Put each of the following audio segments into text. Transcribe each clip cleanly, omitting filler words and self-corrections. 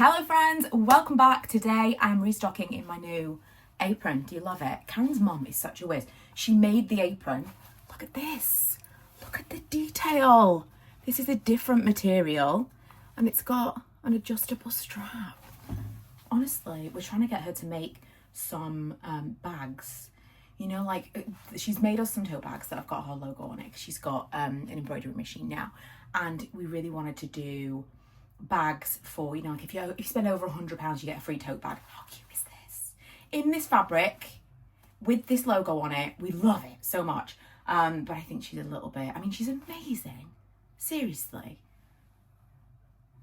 Hello friends, welcome back. Today I'm restocking in my new apron. Do you love it? Karen's mum is such a whiz. She made the apron. Look at this. Look at the detail. This is a different material and it's got an adjustable strap. Honestly, we're trying to get her to make some bags. You know, like she's made us some tote bags that have got her logo on it. She's got an embroidery machine now. And we really wanted to do bags for, you know, like if you spend over £100 you get a free tote bag. How cute is this? In this fabric with this logo on it. We love it so much. But I think she's a little bit, I mean, she's amazing, seriously,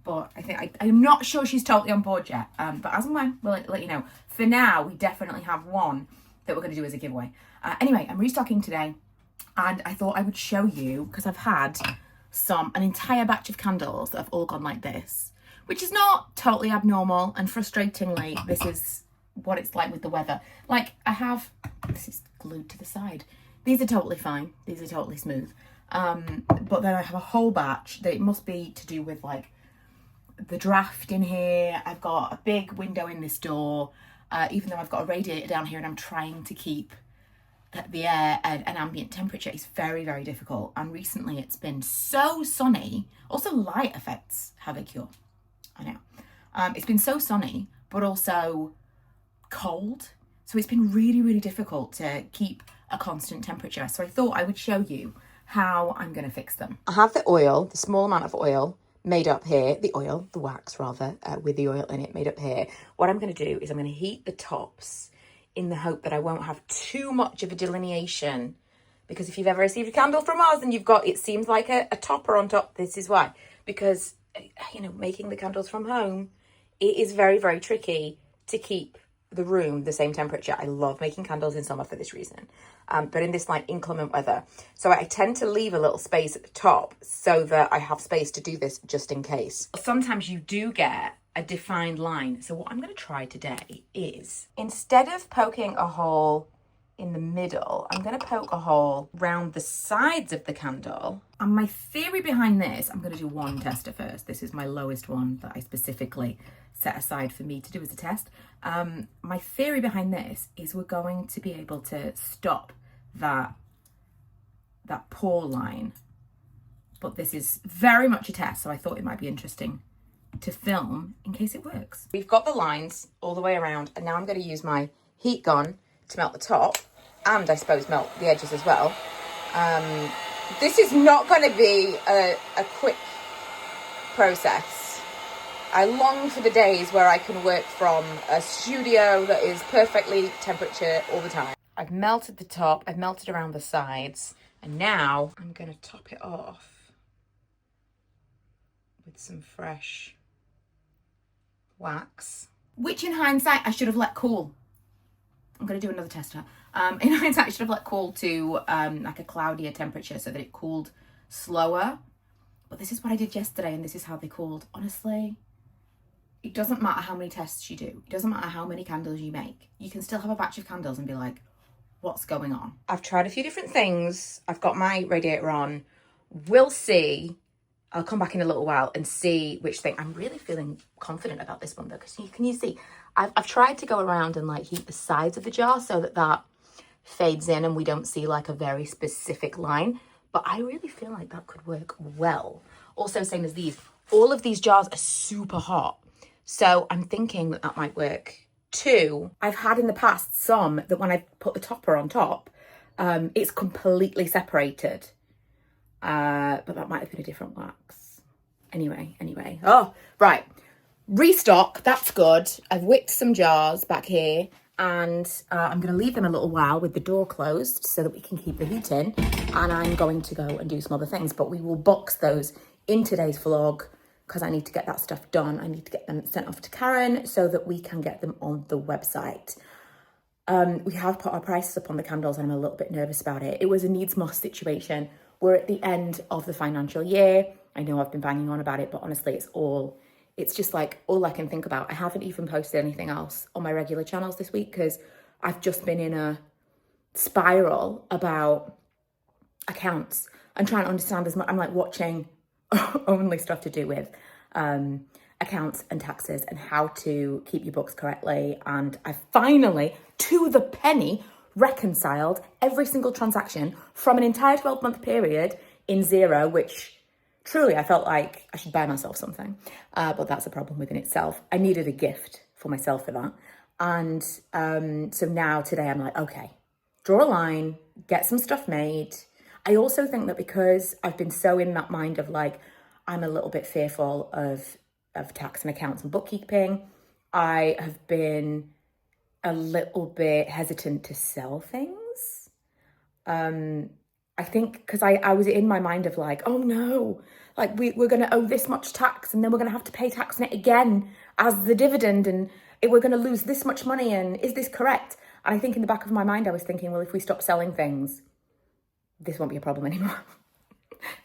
but I think I'm not sure she's totally on board yet, but as and when we'll let you know. For now we definitely have one that we're going to do as a giveaway. Anyway, I'm restocking today and I thought I would show you, because I've had an entire batch of candles that have all gone like this, which is not totally abnormal, and frustratingly this is what it's like with the weather. Like this is glued to the side. These are totally fine, these are totally smooth, but then I have a whole batch that it must be to do with like the draft in here. I've got a big window in this door, even though I've got a radiator down here and I'm trying to keep the air at an ambient temperature. Is very, very difficult. And recently it's been so sunny. Also light affects how they cure, I know. It's been so sunny but also cold, so it's been really, really difficult to keep a constant temperature. So I thought I would show you how I'm going to fix them. I have the oil, the small amount of oil made up here, the wax rather, with the oil in it made up here. What I'm going to do is I'm going to heat the tops in the hope that I won't have too much of a delineation, because if you've ever received a candle from us and you've got, it seems like a topper on top, this is why. Because, you know, making the candles from home, it is very, very tricky to keep the room the same temperature. I love making candles in summer for this reason, but in this like inclement weather. So I tend to leave a little space at the top so that I have space to do this just in case. Sometimes you do get a defined line. So what I'm going to try today is, instead of poking a hole in the middle, I'm going to poke a hole round the sides of the candle. And my theory behind this, I'm going to do one tester first. This is my lowest one that I specifically set aside for me to do as a test. My theory behind this is we're going to be able to stop that pour line. But this is very much a test, so I thought it might be interesting to film in case it works. We've got the lines all the way around, and now I'm going to use my heat gun to melt the top, and I suppose melt the edges as well. This is not going to be a quick process. I long for the days where I can work from a studio that is perfectly temperature all the time. I've melted the top, I've melted around the sides, and now I'm going to top it off with some fresh wax, which in hindsight I should have let cool. I'm going to do another tester. In hindsight I should have let cool to like a cloudier temperature so that it cooled slower. But this is what I did yesterday and this is how they cooled. Honestly, it doesn't matter how many tests you do. It doesn't matter how many candles you make. You can still have a batch of candles and be like, what's going on? I've tried a few different things. I've got my radiator on. We'll see. I'll come back in a little while and see which thing. I'm really feeling confident about this one though, because can you see? I've tried to go around and like heat the sides of the jar so that fades in and we don't see like a very specific line. But I really feel like that could work well. Also, same as these. All of these jars are super hot. So I'm thinking that might work too. I've had in the past some that when I put the topper on top, it's completely separated. But that might have been a different wax. Anyway. Oh, right. Restock, that's good. I've wicked some jars back here and I'm going to leave them a little while with the door closed so that we can keep the heat in. And I'm going to go and do some other things, but we will box those in today's vlog because I need to get that stuff done. I need to get them sent off to Karen so that we can get them on the website. We have put our prices up on the candles and I'm a little bit nervous about it. It was a needs must situation. We're at the end of the financial year. I know I've been banging on about it, but honestly, it's just like all I can think about. I haven't even posted anything else on my regular channels this week because I've just been in a spiral about accounts and trying to understand as much. I'm like watching only stuff to do with accounts and taxes and how to keep your books correctly. And I finally, to the penny, reconciled every single transaction from an entire 12-month period in Xero, which truly I felt like I should buy myself something. But that's a problem within itself. I needed a gift for myself for that. And so now today I'm like, okay, draw a line, get some stuff made. I also think that because I've been so in that mind of like, I'm a little bit fearful of tax and accounts and bookkeeping, I have been a little bit hesitant to sell things. I think because I was in my mind of like, oh no, like we're going to owe this much tax and then we're going to have to pay tax on it again as the dividend and we're going to lose this much money and is this correct? And I think in the back of my mind, I was thinking, well, if we stop selling things, this won't be a problem anymore.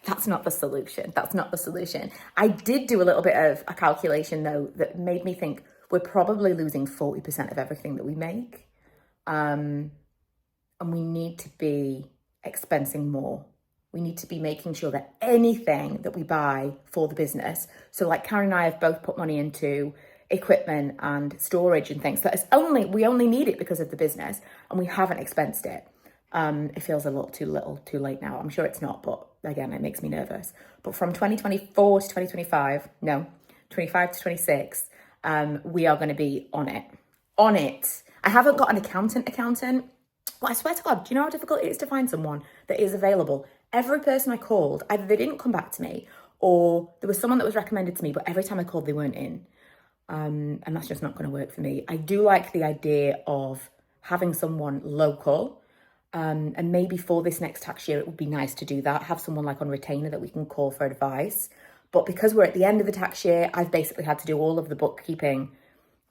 That's not the solution. That's not the solution. I did do a little bit of a calculation though that made me think we're probably losing 40% of everything that we make. And we need to be expensing more. We need to be making sure that anything that we buy for the business, so like Karen and I have both put money into equipment and storage and things that is we only need it because of the business and we haven't expensed it. It feels a little too late now. I'm sure it's not, but again, it makes me nervous. But from 2024 to 2025, no, 25 to 26, we are going to be on it. I haven't got an accountant. Well, I swear to God, do you know how difficult it is to find someone that is available? Every person I called, either they didn't come back to me or there was someone that was recommended to me, but every time I called, they weren't in. And that's just not going to work for me. I do like the idea of having someone local. And maybe for this next tax year, it would be nice to do that. Have someone like on retainer that we can call for advice. But because we're at the end of the tax year, I've basically had to do all of the bookkeeping,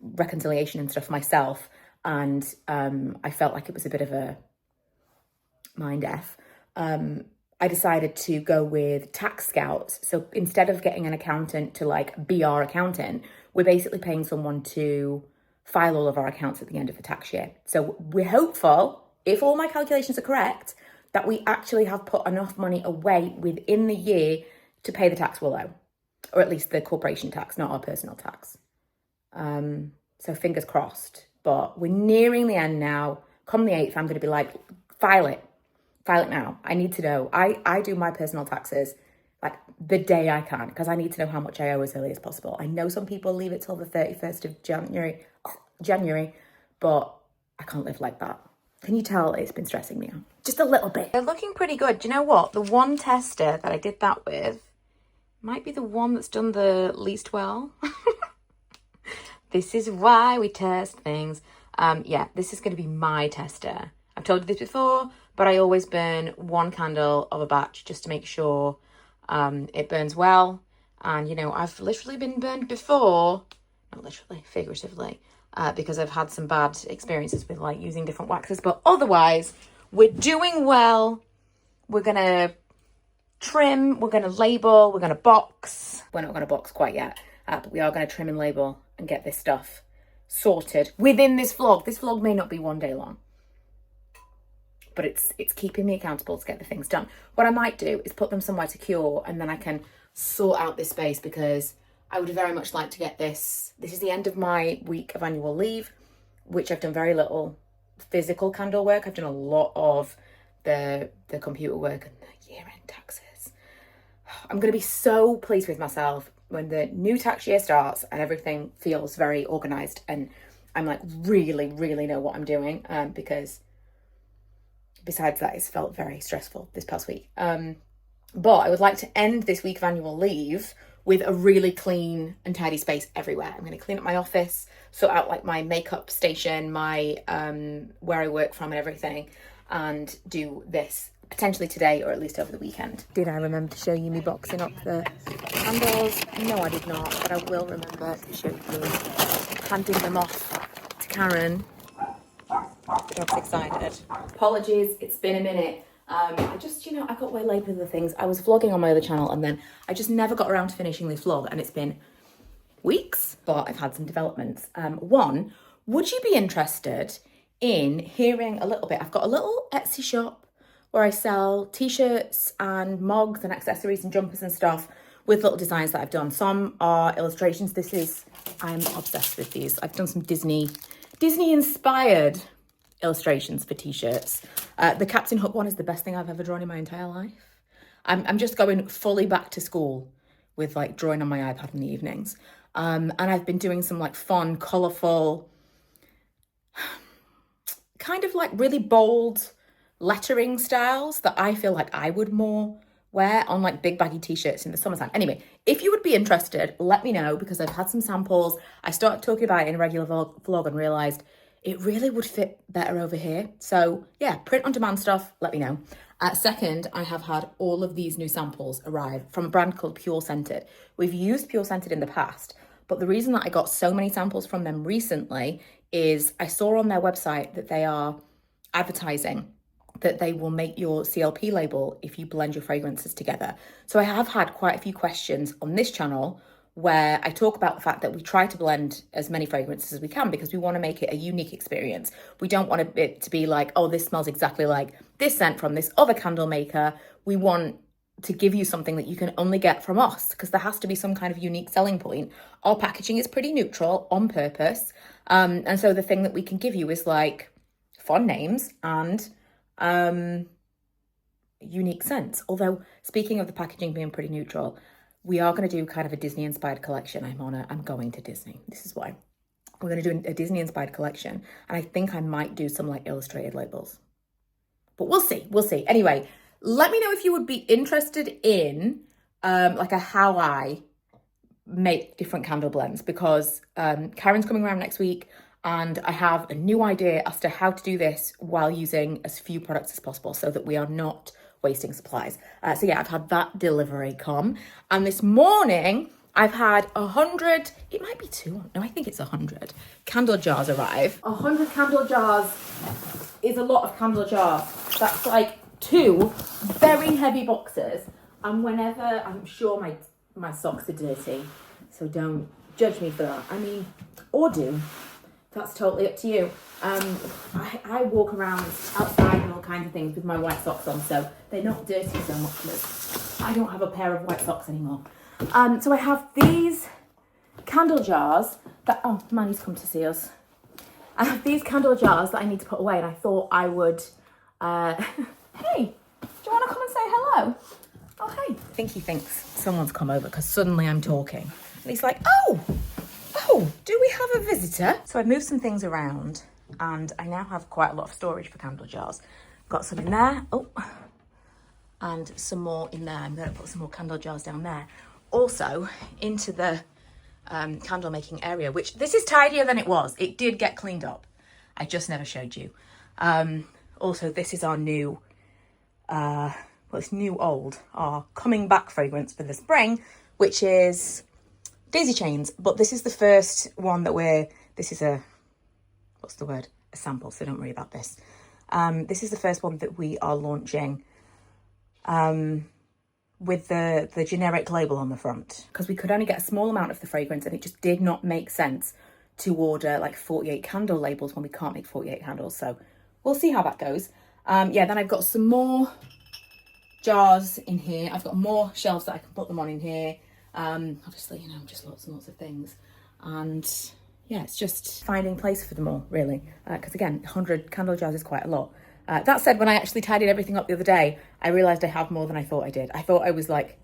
reconciliation and stuff myself. And I felt like it was a bit of a mind F. I decided to go with tax scouts. So instead of getting an accountant to like be our accountant, we're basically paying someone to file all of our accounts at the end of the tax year. So we're hopeful, if all my calculations are correct, that we actually have put enough money away within the year to pay the tax we'll owe, or at least the corporation tax, not our personal tax. So fingers crossed, but we're nearing the end now. Come the 8th, I'm going to be like, file it now. I need to know. I do my personal taxes like the day I can because I need to know how much I owe as early as possible. I know some people leave it till the 31st of January, but I can't live like that. Can you tell it's been stressing me out? Just a little bit. They're looking pretty good. Do you know what? The one tester that I did that with might be the one that's done the least well. This is why we test things. Yeah, this is going to be my tester. I've told you this before, but I always burn one candle of a batch just to make sure it burns well. And, you know, I've literally been burned before, not literally, figuratively, because I've had some bad experiences with like using different waxes. But otherwise, we're doing well. We're going to trim, we're going to label, we're going to box. We're not going to box quite yet, but we are going to trim and label and get this stuff sorted within this vlog. This vlog may not be one day long, but it's keeping me accountable to get the things done. What I might do is put them somewhere to cure and then I can sort out this space because I would very much like to get this. This is the end of my week of annual leave, which I've done very little physical candle work. I've done a lot of the computer work and the year-end taxes. I'm going to be so pleased with myself when the new tax year starts and everything feels very organised and I'm like really know what I'm doing because besides that, it's felt very stressful this past week. But I would like to end this week of annual leave with a really clean and tidy space everywhere. I'm going to clean up my office, sort out like my makeup station, my where I work from and everything, and do this potentially today or at least over the weekend. Did I remember to show you me boxing up the candles? No, I did not, but I will remember to show you handing them off to Karen. The dog's excited. Apologies, it's been a minute. I just, I got waylaid with the things. I was vlogging on my other channel and then I just never got around to finishing this vlog and it's been weeks, but I've had some developments. One, would you be interested in hearing a little bit? I've got a little Etsy shop where I sell t-shirts and mugs and accessories and jumpers and stuff with little designs that I've done. Some are illustrations. I'm obsessed with these. I've done some Disney inspired illustrations for t-shirts. The Captain Hook one is the best thing I've ever drawn in my entire life. I'm just going fully back to school with like drawing on my iPad in the evenings. And I've been doing some like fun, colourful, kind of like really bold lettering styles that I feel like I would more wear on like big baggy t-shirts in the summertime. Anyway, if you would be interested, let me know, because I've had some samples. I started talking about it in a regular vlog and realised it really would fit better over here. So yeah, print on demand stuff, let me know. Second, I have had all of these new samples arrive from a brand called Pure Scented. We've used Pure Scented in the past, but the reason that I got so many samples from them recently is I saw on their website that they are advertising that they will make your CLP label if you blend your fragrances together. So I have had quite a few questions on this channel where I talk about the fact that we try to blend as many fragrances as we can because we want to make it a unique experience. We don't want it to be like, oh, this smells exactly like this scent from this other candle maker. We want to give you something that you can only get from us, because there has to be some kind of unique selling point. Our packaging is pretty neutral on purpose. And so the thing that we can give you is like fun names and unique scents. Although, speaking of the packaging being pretty neutral, we are going to do kind of a Disney inspired collection. I'm going to Disney. This is why. We're going to do a Disney inspired collection. And I think I might do some like illustrated labels. But we'll see. Anyway, let me know if you would be interested in like a how I make different candle blends, because Karen's coming around next week and I have a new idea as to how to do this while using as few products as possible so that we are not wasting supplies. So yeah, I've had that delivery come, and this morning I've had 100, it might be 200, no, I think it's 100 candle jars arrive. 100 candle jars is a lot of candle jars. That's like 2 very heavy boxes, and whenever, I'm sure my socks are dirty, so don't judge me for that. I mean, or do. That's totally up to you. I walk around outside and all kinds of things with my white socks on, so they're not dirty so much because I don't have a pair of white socks anymore. So I have these candle jars that, oh, Manny's come to see us. I have these candle jars that I need to put away, and I thought I would, hey, do you want to come and say hello? Oh, hey. I think he thinks someone's come over because suddenly I'm talking. And he's like, oh, do we have a visitor? So I've moved some things around and I now have quite a lot of storage for candle jars. Got some in there, and some more in there. I'm going to put some more candle jars down there. Also into the candle making area, which this is tidier than it was. It did get cleaned up. I just never showed you. Also, this is our new, well, it's new old, our coming back fragrance for the spring, which is daisy chains. But this is the first one that this is a, what's the word? A sample, so don't worry about this. This is the first one that we are launching with the generic label on the front, because we could only get a small amount of the fragrance and it just did not make sense to order like 48 candle labels when we can't make 48 candles. So we'll see how that goes. Yeah, then I've got some more jars in here. I've got more shelves that I can put them on in here. Obviously, you know, just lots and lots of things. And yeah, it's just finding place for them all, really. Because again, 100 candle jars is quite a lot. That said, when I actually tidied everything up the other day, I realised I have more than I thought I did. I thought I was like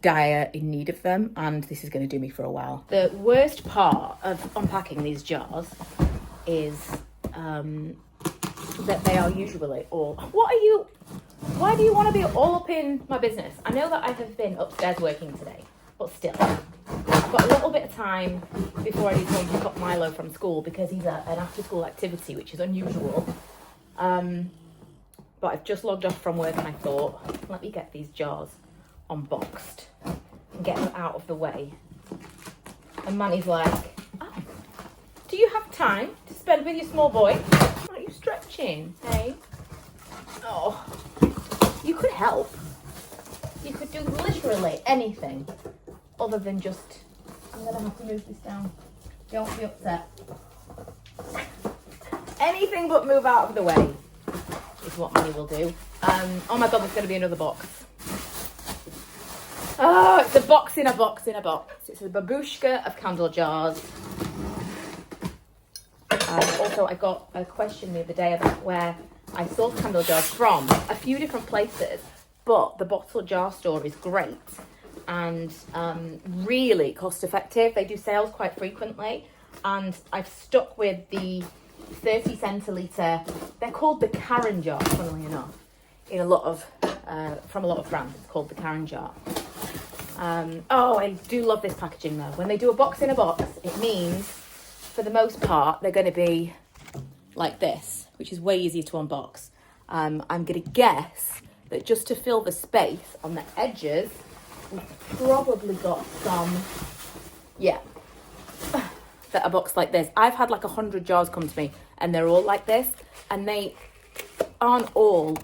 dire in need of them, and this is going to do me for a while. The worst part of unpacking these jars is that they are usually all... Why do you want to be all up in my business? I know that I have been upstairs working today, but still, I've got a little bit of time before I need to go and pick up Milo from school because he's at an after-school activity, which is unusual. But I've just logged off from work and I thought, let me get these jars unboxed and get them out of the way. And Manny's like, oh, do you have time to spend with your small boy? Aren't you stretching, hey? Oh, you could help. You could do literally anything other than just, I'm gonna have to move this down. Don't be upset. Anything but move out of the way is what Manny will do. Oh my God, there's gonna be another box. Oh, it's a box in a box in a box. It's a babushka of candle jars. Also, I got a question the other day about where I source candle jars from. A few different places, but the bottle jar store is great and really cost effective. They do sales quite frequently, and I've stuck with the 30 centilitre. They're called the Karen jar, funnily enough, in a lot of from a lot of brands. It's called the Karen jar. Oh, I do love this packaging though. When they do a box in a box, it means for the most part they're going to be like this, which is way easier to unbox. I'm going to guess that just to fill the space on the edges, we've probably got some, that are boxed like this. I've had like 100 jars come to me and they're all like this, and they aren't all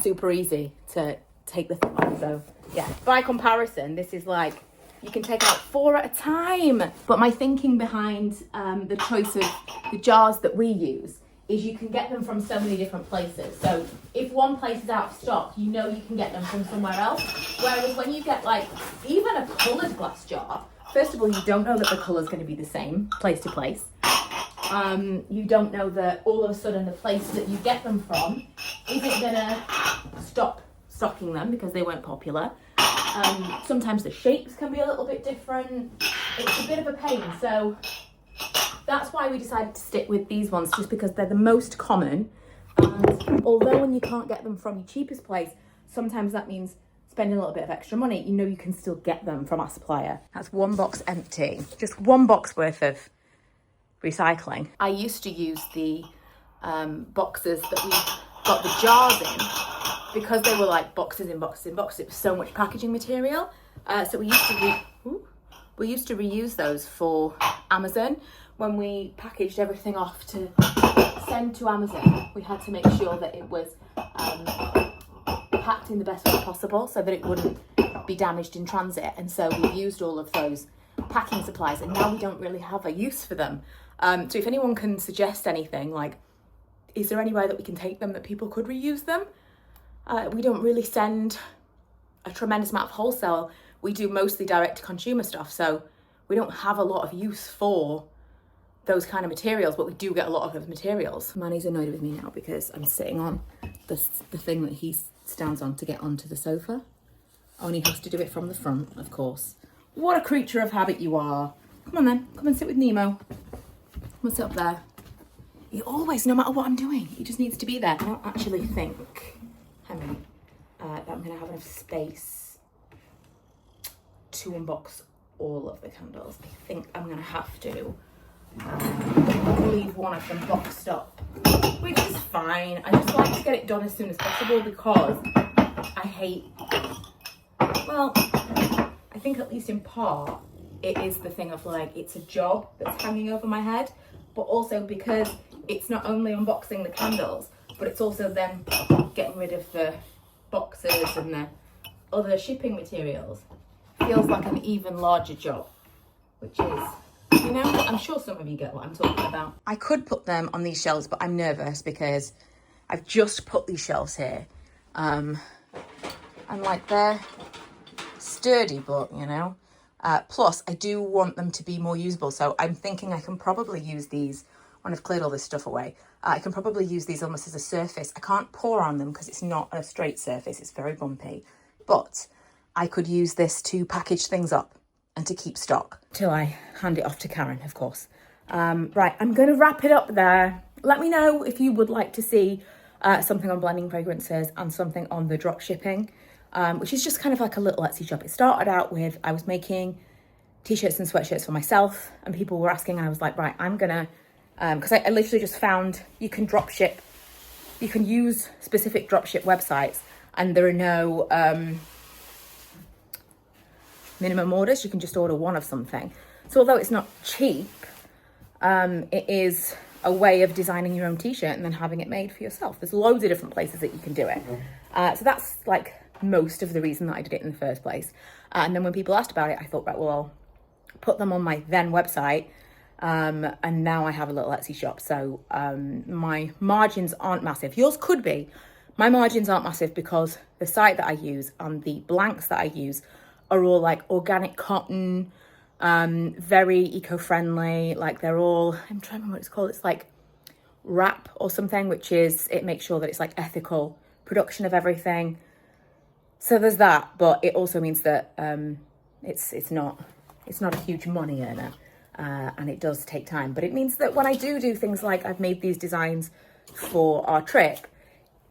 super easy to take the thing off. So yeah, by comparison, this is like, you can take out 4 at a time. But my thinking behind the choice of the jars that we use is you can get them from so many different places. So if one place is out of stock, you know you can get them from somewhere else. Whereas when you get like even a coloured glass jar, first of all, you don't know that the colour's going to be the same place to place. You don't know that all of a sudden the place that you get them from isn't going to stop stocking them because they weren't popular. Sometimes the shapes can be a little bit different. It's a bit of a pain. So that's why we decided to stick with these ones, just because they're the most common. And although when you can't get them from your cheapest place, sometimes that means spending a little bit of extra money. You know you can still get them from our supplier. That's one box empty. Just one box worth of recycling. I used to use the boxes that we got the jars in because they were like boxes in boxes in boxes. It was so much packaging material. So we used to reuse those for Amazon. When we packaged everything off to send to Amazon, we had to make sure that it was packed in the best way possible so that it wouldn't be damaged in transit. And so we used all of those packing supplies, and now we don't really have a use for them. So if anyone can suggest anything, like, is there anywhere that we can take them that people could reuse them? We don't really send a tremendous amount of wholesale. We do mostly direct to consumer stuff, so we don't have a lot of use for those kind of materials, but we do get a lot of those materials. Manny's annoyed with me now because I'm sitting on the thing that he stands on to get onto the sofa. Oh, and he has to do it from the front, of course. What a creature of habit you are. Come on then, come and sit with Nemo. Come and sit up there. He always, no matter what I'm doing, he just needs to be there. I don't actually think, Henry, that I'm gonna have enough space to unbox all of the candles. I think I'm gonna have to leave one of them boxed up, which is fine. I just like to get it done as soon as possible because I hate, well, I think at least in part, it is the thing of like, it's a job that's hanging over my head, but also because it's not only unboxing the candles, but it's also then getting rid of the boxes and the other shipping materials. Feels like an even larger job, which is, you know, I'm sure some of you get what I'm talking about. I could put them on these shelves, but I'm nervous because I've just put these shelves here. And like they're sturdy, but you know, plus I do want them to be more usable. So I'm thinking I can probably use these when I've cleared all this stuff away. I can probably use these almost as a surface. I can't pour on them because it's not a straight surface. It's very bumpy, but I could use this to package things up and to keep stock. Till I hand it off to Karen, of course. Right, I'm going to wrap it up there. Let me know if you would like to see something on blending fragrances and something on the drop shipping, which is just kind of like a little Etsy shop. It started out with, I was making t-shirts and sweatshirts for myself, and people were asking, and I was like, right, I'm gonna, because I literally just found you can drop ship, you can use specific drop ship websites, and there are no minimum orders. You can just order one of something. So although it's not cheap, it is a way of designing your own t-shirt and then having it made for yourself. There's loads of different places that you can do it. So that's like most of the reason that I did it in the first place. And then when people asked about it, I thought, right, well, I'll put them on my then website. And now I have a little Etsy shop. So my margins aren't massive. Yours could be. My margins aren't massive because the site that I use and the blanks that I use are all like organic cotton, very eco-friendly. Like they're all, I'm trying to remember what it's called. It's like wrap or something, which is, it makes sure that it's like ethical production of everything. So there's that, but it also means that it's not a huge money earner, and it does take time. But it means that when I do things like I've made these designs for our trip,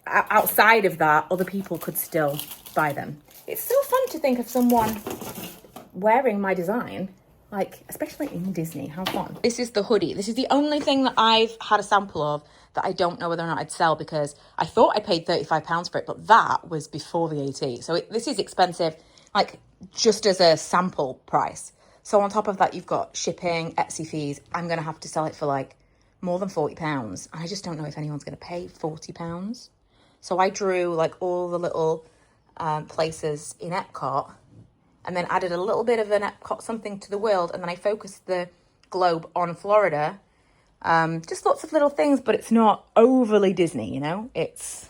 outside of that, other people could still buy them. It's so fun to think of someone wearing my design, like, especially in Disney. How fun. This is the hoodie. This is the only thing that I've had a sample of that I don't know whether or not I'd sell, because I thought I paid £35 for it, but that was before VAT. So this is expensive, like just as a sample price. So on top of that, you've got shipping, Etsy fees. I'm going to have to sell it for like more than £40. And I just don't know if anyone's going to pay £40. So I drew like all the little places in Epcot, and then added a little bit of an Epcot something to the world. And then I focused the globe on Florida. Just lots of little things, but it's not overly Disney, you know? It's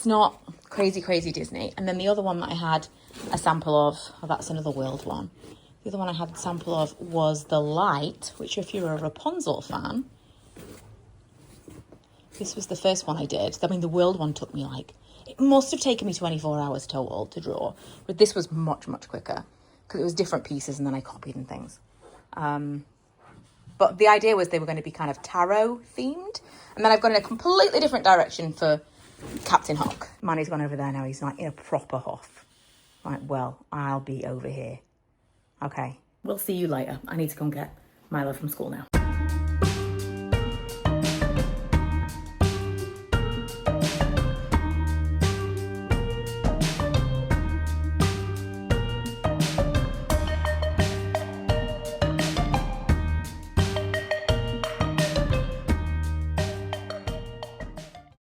not crazy, crazy Disney. And then the other one that I had a sample of, oh, that's another world one. The other one I had a sample of was the light, which if you're a Rapunzel fan, this was the first one I did. I mean, the world one took me like, it must have taken me 24 hours total to draw, but this was much, much quicker because it was different pieces and then I copied and things. But the idea was they were going to be kind of tarot themed. And then I've gone in a completely different direction for Captain Hook. Manny's gone over there now. He's like in a proper huff. Like, well, I'll be over here. Okay. We'll see you later. I need to go and get Milo from school now.